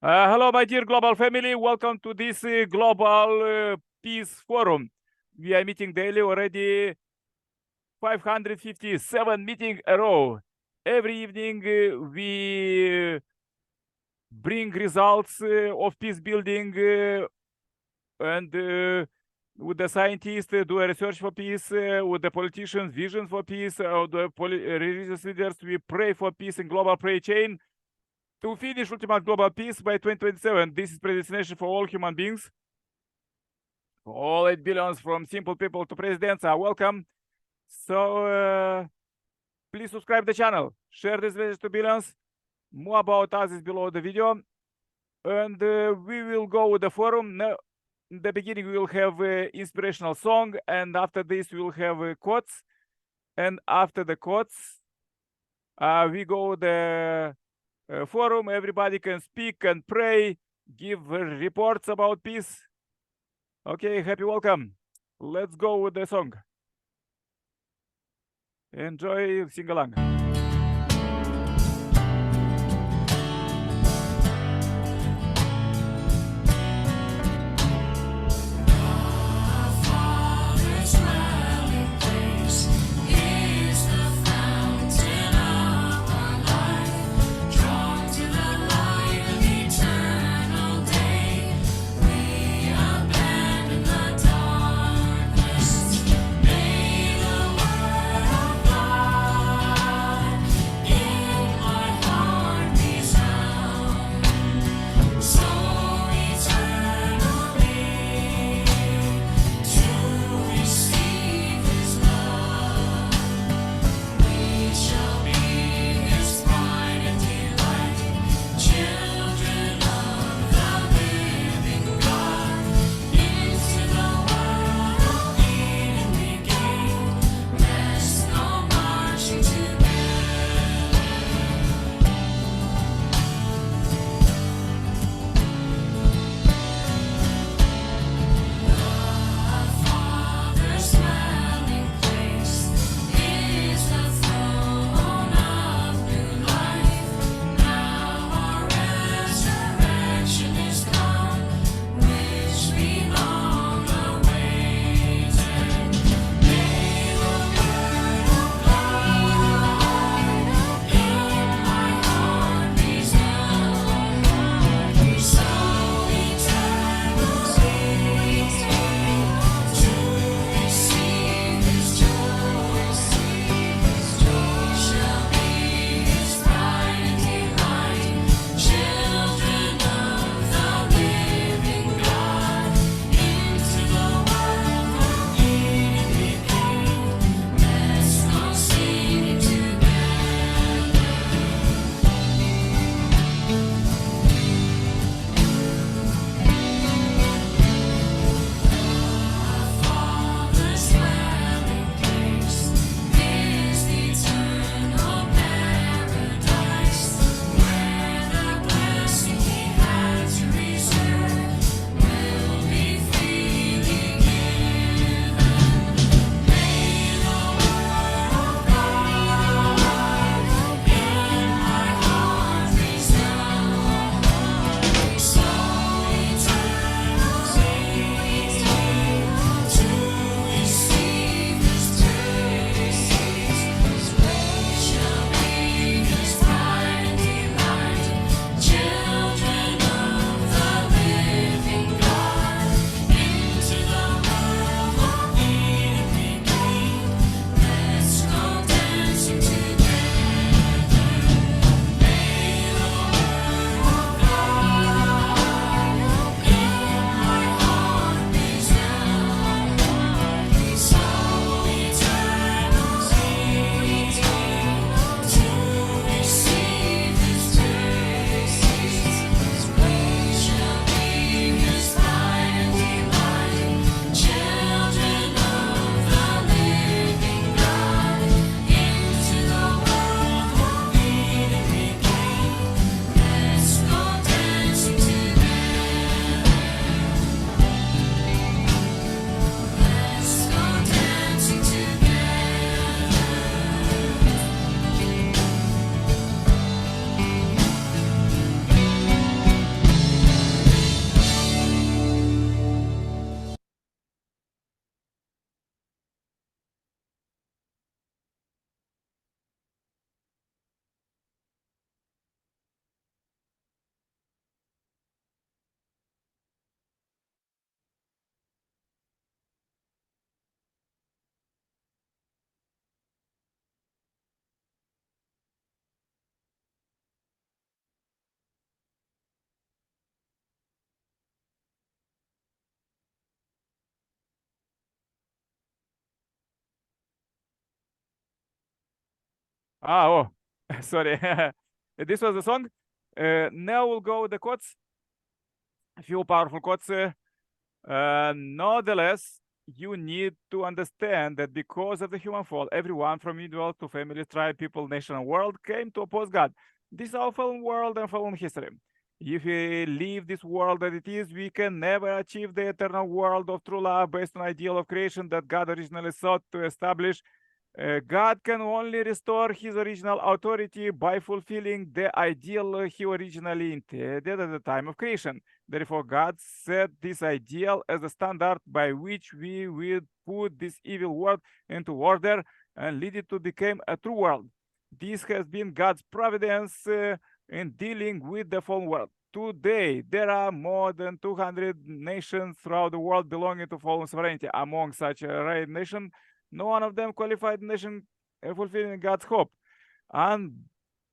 Hello, my dear global family. Welcome to this global peace forum. We are meeting daily already 557 meetings a row. Every evening we bring results of peace building and with the scientists do a research for peace, with the politicians vision for peace, the religious leaders we pray for peace in global prayer chain to finish ultimate global peace by 2027. This is predestination for all human beings. For all 8 billions, from simple people to presidents, are welcome. So please subscribe the channel, share this message to billions. More about us is below the video. And we will go with the forum. Now, in the beginning, we will have an inspirational song. And after this, we will have quotes. And after the quotes, we go the forum. Everybody can speak and pray, give reports about peace. Okay, happy welcome. Let's go with the song. Enjoy, sing along. Oh, sorry. This was the song. Now we'll go with the quotes. A few powerful quotes. Nonetheless, you need to understand that because of the human fall, everyone from individual to family, tribe, people, nation, and world came to oppose God. This is our fallen world and fallen history. If we leave this world as it is, we can never achieve the eternal world of true love based on ideal of creation that God originally sought to establish. God can only restore his original authority by fulfilling the ideal he originally intended at the time of creation. Therefore, God set this ideal as the standard by which we will put this evil world into order and lead it to become a true world. This has been God's providence in dealing with the fallen world. Today, there are more than 200 nations throughout the world belonging to fallen sovereignty. Among such a array nation, no one of them qualified nation fulfilling God's hope. And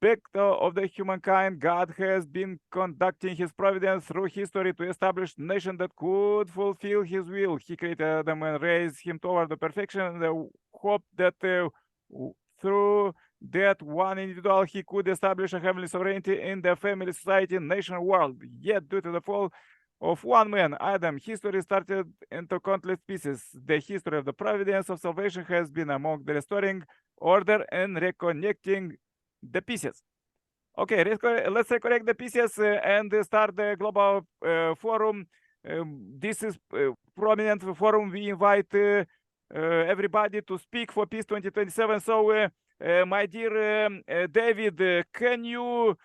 back of the humankind, God has been conducting his providence through history to establish a nation that could fulfill his will. He created them and raised him toward the perfection and the hope that through that one individual he could establish a heavenly sovereignty in the family, society, nation, world. Yet due to the fall of one man, Adam, history started into countless pieces. The history of the providence of salvation has been among the restoring order and reconnecting the pieces. Okay, let's reconnect the pieces and start the global forum. This is prominent forum. We invite everybody to speak for Peace 2027. So, my dear David, can you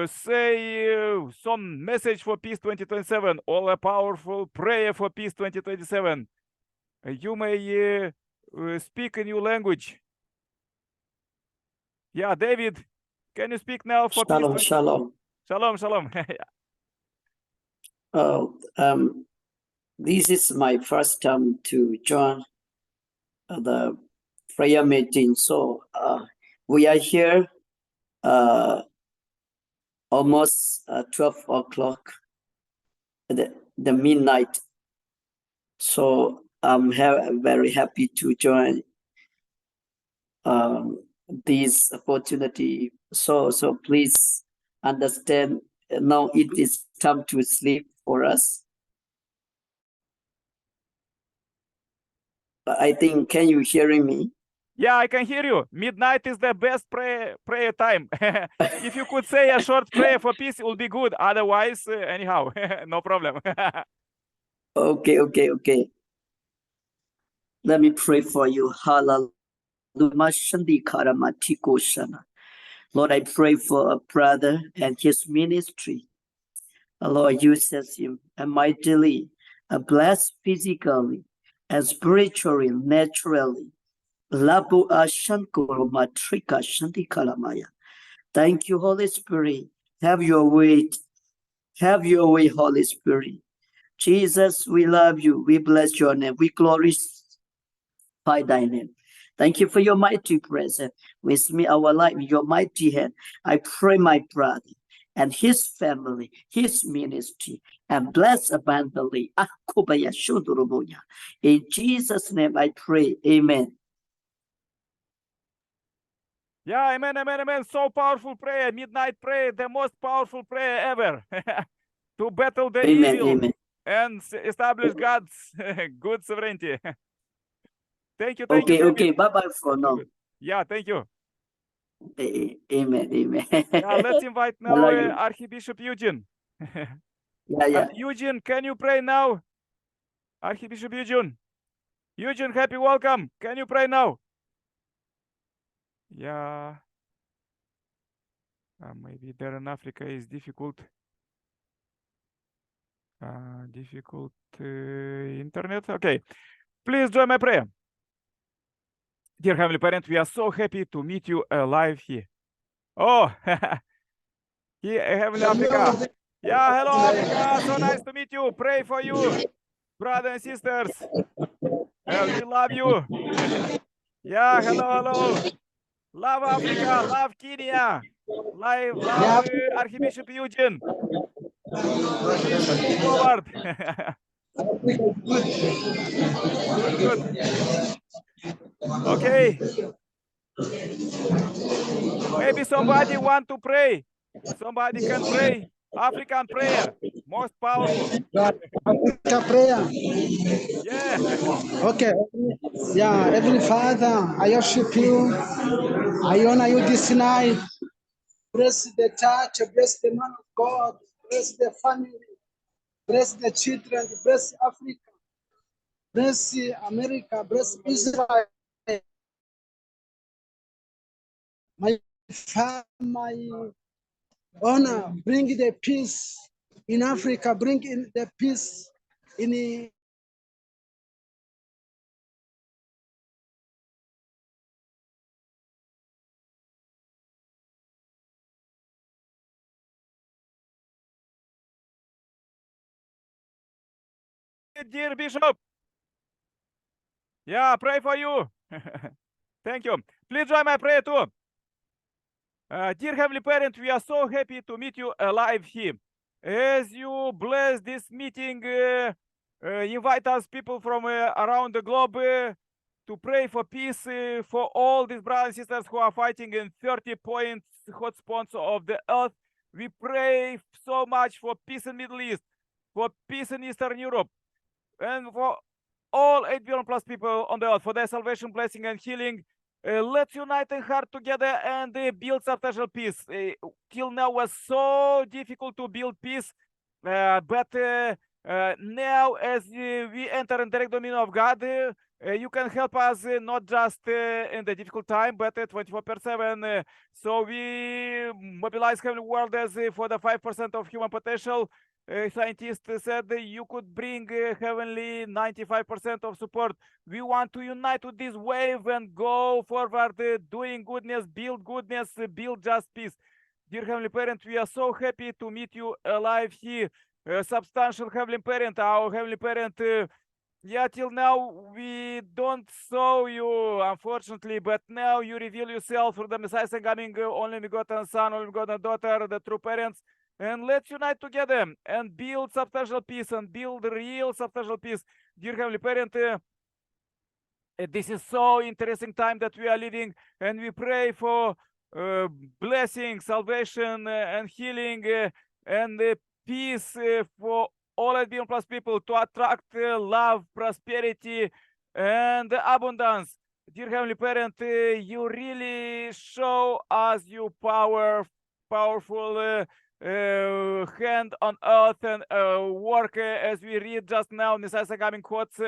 say some message for Peace 2027 or a powerful prayer for Peace 2027? You may speak a new language. Yeah, David, can you speak now for Shalom, Peace? shalom. Shalom, shalom. This is my first time to join the prayer meeting. So we are here almost 12 o'clock, the midnight. So I'm very happy to join this opportunity. So please understand, now it is time to sleep for us. I think, can you hearing me? Yeah, I can hear you. Midnight is the best prayer time. If you could say a short prayer for peace, it will be good. Otherwise, anyhow, no problem. Okay. Let me pray for you. Hallelujah. Lord, I pray for a brother and his ministry. Lord, uses him mightily, bless physically and spiritually, naturally. Thank you, Holy Spirit. Have your way. Have your way, Holy Spirit. Jesus, we love you. We bless your name. We glorify thy name. Thank you for your mighty presence. With me, our life, your mighty hand. I pray, my brother and his family, his ministry, and bless abundantly. In Jesus' name I pray. Amen. Yeah, amen. So powerful prayer, midnight prayer, the most powerful prayer ever. To battle the evil and establish God's good sovereignty. Thank you. Okay. Bye-bye for now. Yeah, thank you. Amen. Yeah, let's invite now Archbishop Eugene. Yeah. Eugene, can you pray now? Archbishop Eugene. Eugene, happy welcome. Can you pray now? Yeah. Maybe there in Africa is difficult. Difficult internet. Okay. Please join my prayer. Dear Heavenly Parent, we are so happy to meet you live here. Oh, here, Heavenly Africa. Yeah, hello, Africa. So nice to meet you. Pray for you, brothers and sisters. We love you. Yeah, hello. Love Africa. Love Kenya. Love Archbishop Eugene. Please move forward. Good. Okay. Maybe somebody want to pray. Somebody can pray. African prayer, most powerful. Africa prayer. Yeah. Okay. Yeah, Heavenly Father, I worship you. I honor you this night. Bless the church, bless the man of God, bless the family, bless the children, bless Africa, bless America, bless Israel. My Father, my honor, bring the peace in Africa, bring in the peace in the Dear Bishop. Yeah, pray for you. Thank you. Please join my prayer too. Dear Heavenly Parent, we are so happy to meet you alive here. As you bless this meeting, invite us people from around the globe to pray for peace for all these brothers and sisters who are fighting in 30 points hotspots of the earth. We pray so much for peace in Middle East, for peace in Eastern Europe, and for all 8 billion plus people on the earth, for their salvation, blessing, and healing. Let's unite in heart together and build substantial peace. Till now was so difficult to build peace, but now as we enter in direct dominion of God, you can help us not just in the difficult time, but 24/7. So we mobilize Heavenly World as for the 5% of human potential. Scientists said that you could bring heavenly 95% of support. We want to unite with this wave and go forward, doing goodness, build just peace. Dear Heavenly Parent, we are so happy to meet you alive here. Substantial Heavenly Parent, our Heavenly Parent, yeah, till now we don't saw you, unfortunately, but now you reveal yourself through the Messiah coming, only begotten Son, only begotten daughter, the true parents. And let's unite together and build substantial peace and build real substantial peace. Dear Heavenly Parent, this is so interesting time that we are living, and we pray for blessing, salvation, and healing, and peace for all 8 billion plus people to attract love, prosperity, and abundance. Dear Heavenly Parent, you really show us your powerful hand on earth and work as we read just now, Messiah coming quotes,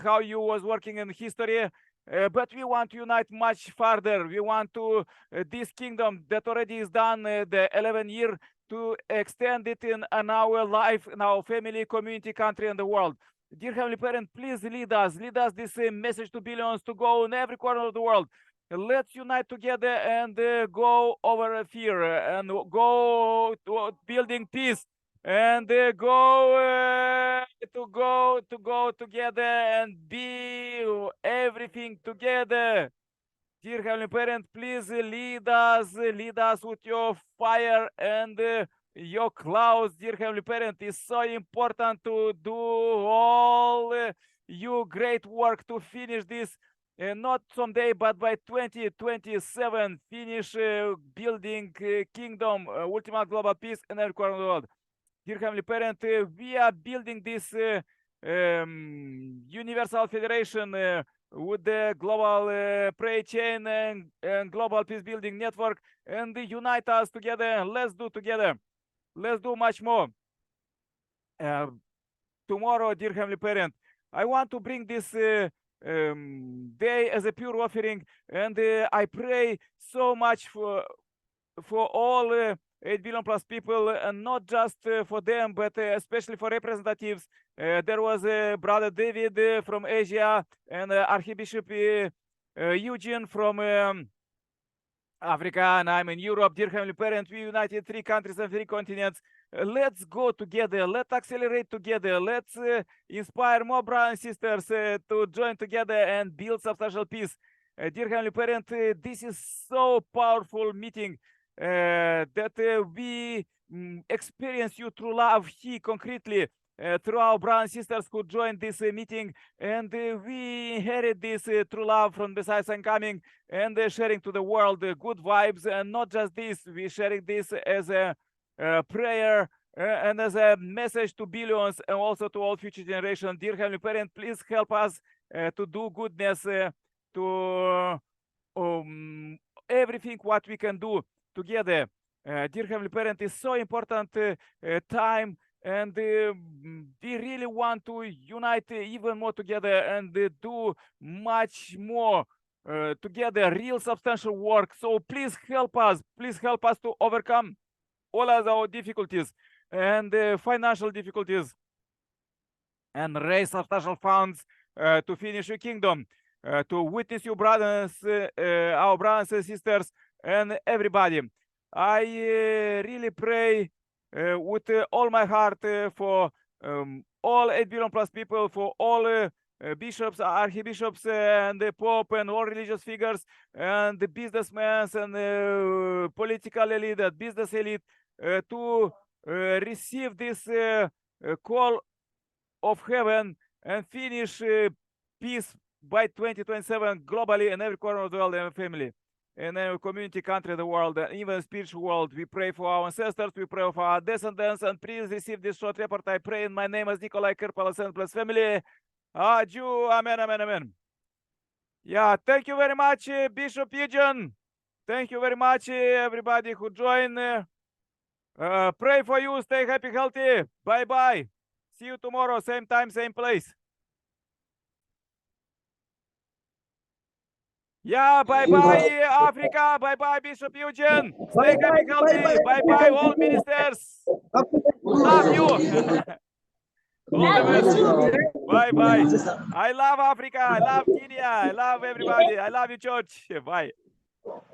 how you was working in history. But we want to unite much further. We want to this kingdom that already is done the 11 year to extend it in our life, in our family, community, country, and the world. Dear Heavenly Parent, please lead us this message to billions to go in every corner of the world. Let's unite together and go over fear and go to building peace and go together and be everything together. Dear Heavenly Parent, please lead us with your fire and your clouds. Dear Heavenly Parent, it's so important to do all your great work to finish this, not someday, but by 2027, finish building kingdom, ultimate global peace in every corner of the world. Dear Heavenly Parent, we are building this universal federation with the global prayer chain and global peace building network, and unite us together. Let's do together. Let's do much more. Tomorrow, dear Heavenly Parent, I want to bring this day as a pure offering, and I pray so much for all 8 billion plus people, and not just for them, but especially for representatives. There was Brother David from Asia and Archbishop Eugene from Africa, and I'm in Europe. Dear Heavenly Parent, we united 3 countries and 3 continents. Let's go together. Let's accelerate together. Let's inspire more brothers and sisters to join together and build substantial peace. Dear Heavenly Parent, this is so powerful meeting that we experience you through love here concretely. through our brothers and sisters who joined this meeting, and we inherit this true love from Messiah coming, and sharing to the world good vibes, and not just this, we sharing this as a prayer and as a message to billions and also to all future generations. Dear Heavenly Parent, please help us to do goodness, to everything what we can do together. Dear Heavenly Parent, is so important time, and we really want to unite even more together and do much more together, real substantial work. So please help us to overcome all of our difficulties and financial difficulties, and raise substantial funds to finish your kingdom, to witness your brothers, our brothers and sisters, and everybody. I really pray with all my heart for all 8 billion plus people, for all bishops, archbishops, and the Pope, and all religious figures, and the businessmen, and political elite, and business elite, to receive this call of heaven and finish peace by 2027 globally in every corner of the world and family, in every community, country, the world, and even spiritual world. We pray for our ancestors, we pray for our descendants, and please receive this short report. I pray in my name as Nikolai Kirpal plus family. Adieu. Amen, amen, amen. Yeah, thank you very much, Bishop Eugene. Thank you very much, everybody who joined. Pray for you. Stay happy, healthy. Bye-bye. See you tomorrow, same time, same place. Yeah, bye-bye, Africa. Bye-bye, Bishop Eugene. Stay happy, healthy. Bye-bye, all ministers. Love you. All the best. Bye-bye. I love Africa. I love Kenya. I love everybody. I love you, church. Bye.